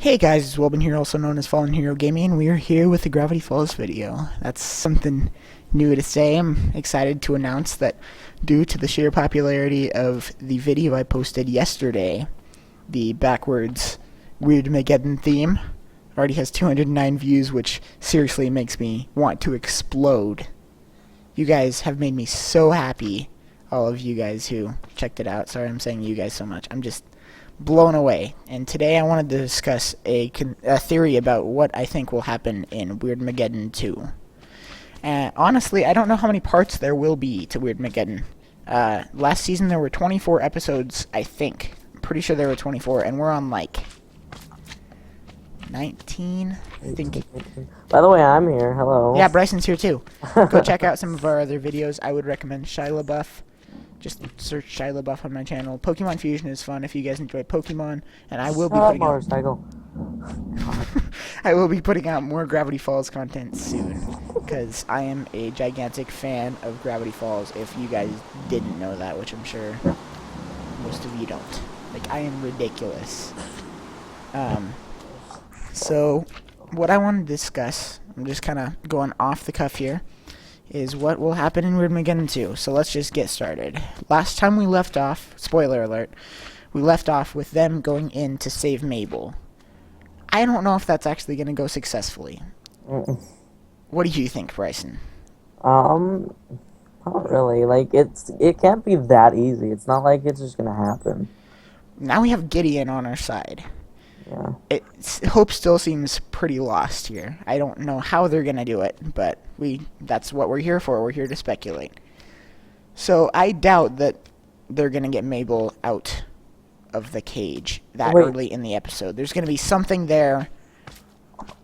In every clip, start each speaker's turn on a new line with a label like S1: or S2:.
S1: Hey guys, it's Wilbin here, also known as Fallen Hero Gaming, and we are here with the Gravity Falls video. That's something new to say. I'm excited to announce that due to the sheer popularity of the video I posted yesterday, the backwards Weirdmageddon theme already has 209 views, which seriously makes me want to explode. You guys have made me so happy, all of you guys who checked it out. Sorry I'm saying you guys so much. I'm just blown away. And today I wanted to discuss a theory about what I think will happen in Weirdmageddon 2. Honestly, I don't know how many parts there will be to Weirdmageddon. Last season there were 24 episodes, I think. I'm pretty sure there were 24, and we're on like 19, I think.
S2: By the way, I'm here. Hello.
S1: Yeah, Bryson's here too. Go check out some of our other videos. I would recommend Shia LaBeouf. Just search Shia LaBeouf on my channel. Pokemon Fusion is fun if you guys enjoy Pokemon, and I will be putting
S2: motorcycle.
S1: I will be putting out more Gravity Falls content soon, because I am a gigantic fan of Gravity Falls. If you guys didn't know that, which I'm sure most of you don't. Like, I am ridiculous. So what I want to discuss, I'm just kind of going off the cuff here, is what will happen in Weirdmageddon 2. So let's just get started. Last time we left off, spoiler alert, we left off with them going in to save Mabel. I don't know if that's actually going to go successfully. What do you think, Bryson?
S2: Not really. Like, it can't be that easy. It's not like it's just gonna happen.
S1: Now we have Gideon on our side.
S2: Yeah.
S1: Hope still seems pretty lost here. I don't know how they're going to do it, but that's what we're here for. We're here to speculate. So I doubt that they're going to get Mabel out of the cage that early in the episode. There's going to be something there.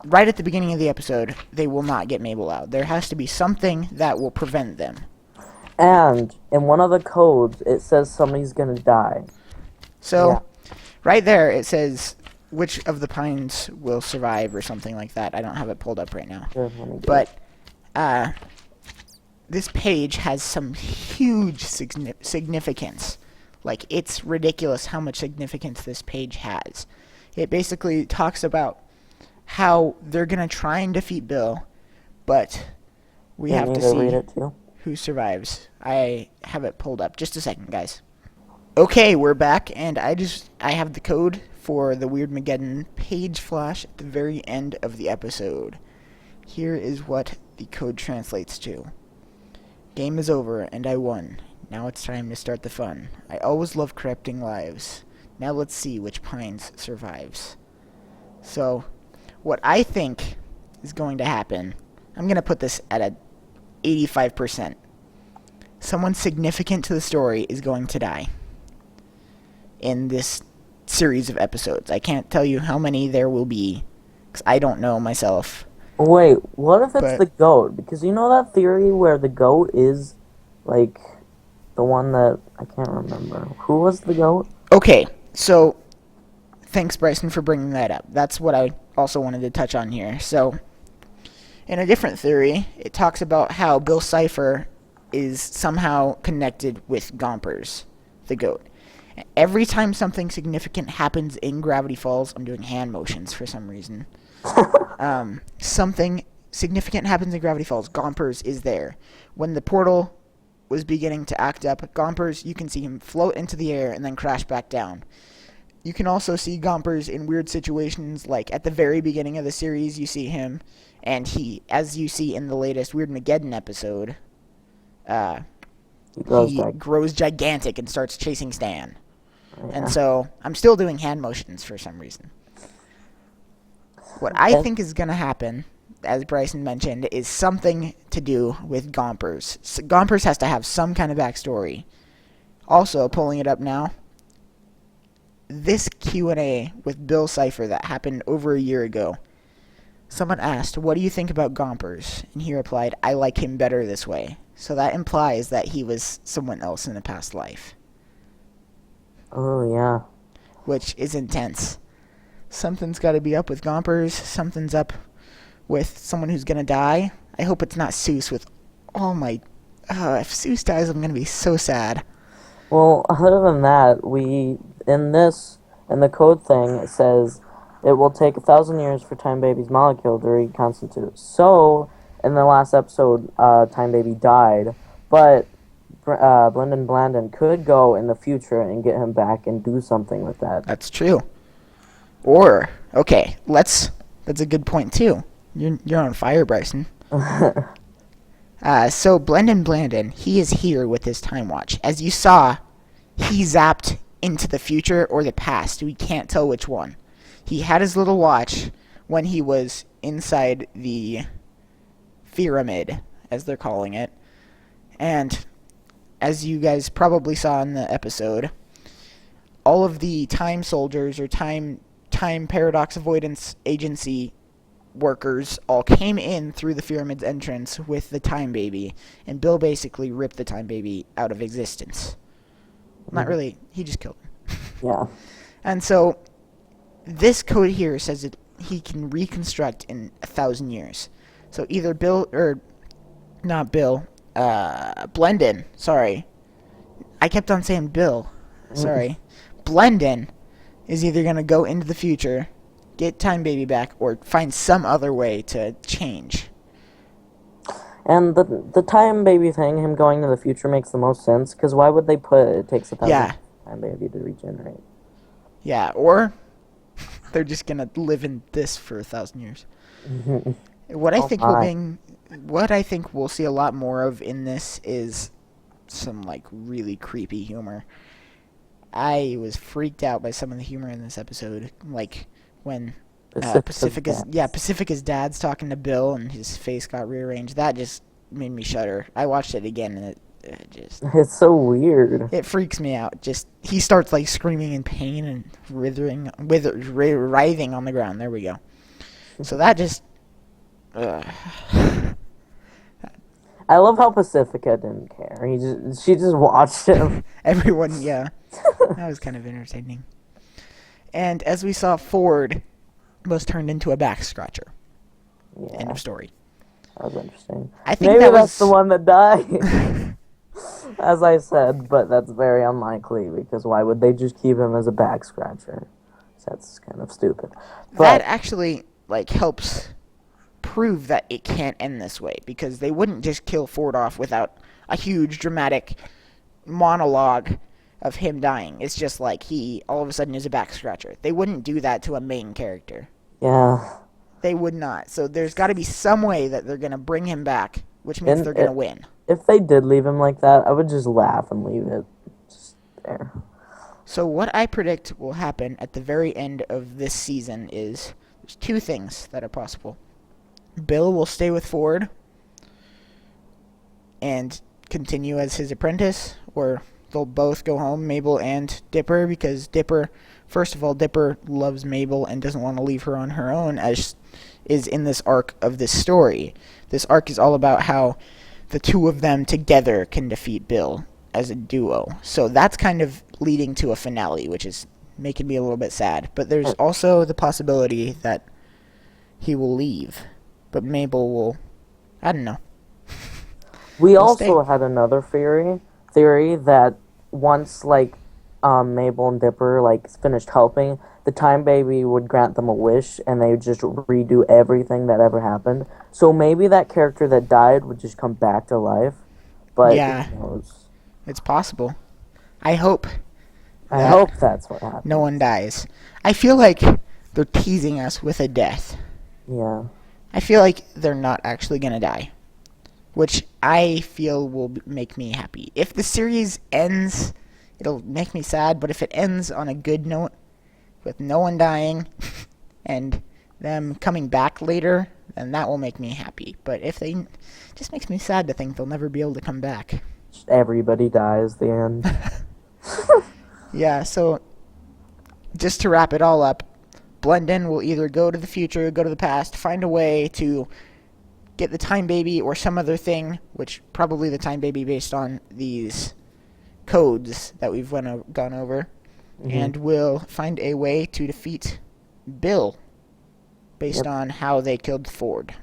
S1: Right at the beginning of the episode, they will not get Mabel out. There has to be something that will prevent them.
S2: And in one of the codes, it says somebody's going to die.
S1: So, right there, it says which of the pines will survive or something like that. I don't have it pulled up right now. But this page has some huge significance. Like, it's ridiculous how much significance this page has. It basically talks about how they're going to try and defeat Bill, but we have to see who survives. I have it pulled up. Just a second, guys. Okay, we're back, and I have the code for the Weirdmageddon page flash at the very end of the episode. Here is what the code translates to. Game is over, and I won. Now it's time to start the fun. I always love corrupting lives. Now let's see which pines survives. So, what I think is going to happen, I'm going to put this at a 85%. Someone significant to the story is going to die in this series of episodes. I can't tell you how many there will be, because I don't know myself.
S2: Wait, what if it's the goat? Because you know that theory where the goat is, like, the one that, I can't remember. Who was the goat?
S1: Okay, so, thanks Bryson for bringing that up. That's what I also wanted to touch on here. So, in a different theory, it talks about how Bill Cipher is somehow connected with Gompers, the goat. Every time something significant happens in Gravity Falls, I'm doing hand motions for some reason. Something significant happens in Gravity Falls, Gompers is there. When the portal was beginning to act up, Gompers, you can see him float into the air and then crash back down. You can also see Gompers in weird situations, like at the very beginning of the series, you see him, and he, as you see in the latest Weirdmageddon episode, he grows gigantic and starts chasing Stan. And so, I'm still doing hand motions for some reason. What I think is going to happen, as Bryson mentioned, is something to do with Gompers. So Gompers has to have some kind of backstory. Also, pulling it up now, this Q&A with Bill Cipher that happened over a year ago, someone asked, what do you think about Gompers? And he replied, I like him better this way. So that implies that he was someone else in a past life.
S2: Oh, yeah.
S1: Which is intense. Something's got to be up with Gompers. Something's up with someone who's going to die. I hope it's not Seuss with all my... if Seuss dies, I'm going to be so sad.
S2: Well, other than that, in the code thing, it says It will take 1,000 years for Time Baby's molecule to reconstitute. So, in the last episode, Time Baby died, but Blendin Blandin could go in the future and get him back and do something with that.
S1: That's true. Or, okay, that's a good point too. You're on fire, Bryson. So Blendin Blandin, he is here with his time watch. As you saw, he zapped into the future or the past. We can't tell which one. He had his little watch when he was inside the pyramid, as they're calling it. And as you guys probably saw in the episode, all of the time soldiers or time paradox avoidance agency workers all came in through the pyramid's entrance with the Time Baby, and Bill basically ripped the Time Baby out of existence. Not really, he just killed him.
S2: Yeah.
S1: And so this code here says that he can reconstruct in 1,000 years. So either Blendin, sorry. I kept on saying Bill. Sorry. Blendin is either going to go into the future, get Time Baby back, or find some other way to change.
S2: And the Time Baby thing, him going to the future, makes the most sense, because why would they put it takes 1,000 Time Baby to regenerate?
S1: Yeah, or they're just going to live in this for 1,000 years. What I think we'll see a lot more of in this is some like really creepy humor. I was freaked out by some of the humor in this episode, like when Pacifica's dad's talking to Bill and his face got rearranged. That just made me shudder. I watched it again and it just
S2: it's so weird.
S1: It freaks me out. Just he starts like screaming in pain and writhing on the ground. There we go. So that just
S2: I love how Pacifica didn't care. She just watched him.
S1: Everyone, yeah. That was kind of entertaining. And as we saw, Ford was turned into a back scratcher.
S2: Yeah.
S1: End of story.
S2: That was interesting.
S1: I think
S2: maybe that's the one that died. As I said, but that's very unlikely because why would they just keep him as a back scratcher? That's kind of stupid. But
S1: that actually like helps prove that it can't end this way, because they wouldn't just kill Ford off without a huge dramatic monologue of him dying. It's just like he all of a sudden is a back scratcher. They wouldn't do that to a main character.
S2: Yeah.
S1: They would not. So there's got to be some way that they're going to bring him back, which means they're going to win.
S2: If they did leave him like that, I would just laugh and leave it just there.
S1: So what I predict will happen at the very end of this season is there's two things that are possible. Bill will stay with Ford and continue as his apprentice, or they'll both go home, Mabel and Dipper, because first of all, Dipper loves Mabel and doesn't want to leave her on her own, as is in this arc of this story. This arc is all about how the two of them together can defeat Bill as a duo. So that's kind of leading to a finale, which is making me a little bit sad. But there's also the possibility that he will leave. But Mabel will, I don't know.
S2: We also had another theory that once Mabel and Dipper finished helping, the Time Baby would grant them a wish and they would just redo everything that ever happened. So maybe that character that died would just come back to life. But
S1: yeah,
S2: who knows?
S1: It's possible. I hope
S2: that's what happens.
S1: No one dies. I feel like they're teasing us with a death.
S2: Yeah.
S1: I feel like they're not actually going to die, which I feel will make me happy. If the series ends, it'll make me sad, but if it ends on a good note, with no one dying, and them coming back later, then that will make me happy. But if they, it just makes me sad to think they'll never be able to come back.
S2: Everybody dies, the end.
S1: Yeah, so just to wrap it all up, Blendin will either go to the future, go to the past, find a way to get the Time Baby or some other thing, which probably the Time Baby based on these codes that we've gone over, and will find a way to defeat Bill based on how they killed Ford.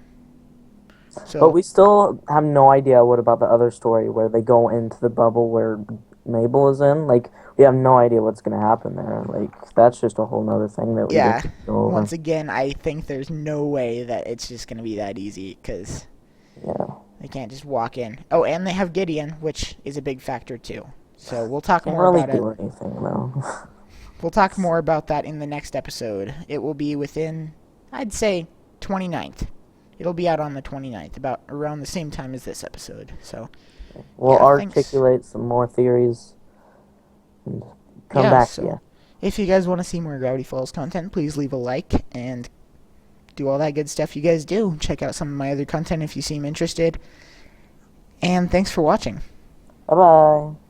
S1: So,
S2: but we still have no idea what about the other story where they go into the bubble where Mabel is in, like, we have no idea what's gonna happen there. Like, that's just a whole nother thing that we
S1: Yeah.
S2: didn't go over.
S1: Once again, I think there's no way that it's just going to be that easy because
S2: Yeah.
S1: they can't just walk in. Oh, and they have Gideon, which is a big factor too. So we'll talk
S2: Can't
S1: more
S2: really
S1: about
S2: do
S1: it.
S2: anything though.
S1: We'll talk more about that in the next episode. It will be within, I'd say, 29th. It'll be out on the 29th, about around the same time as this episode. So
S2: We'll
S1: yeah, thanks.
S2: articulate some more theories and come
S1: Yeah,
S2: back to
S1: so
S2: you.
S1: if you guys want to see more Gravity Falls content, please leave a like and do all that good stuff you guys do. Check out some of my other content if you seem interested. And thanks for watching.
S2: Bye bye.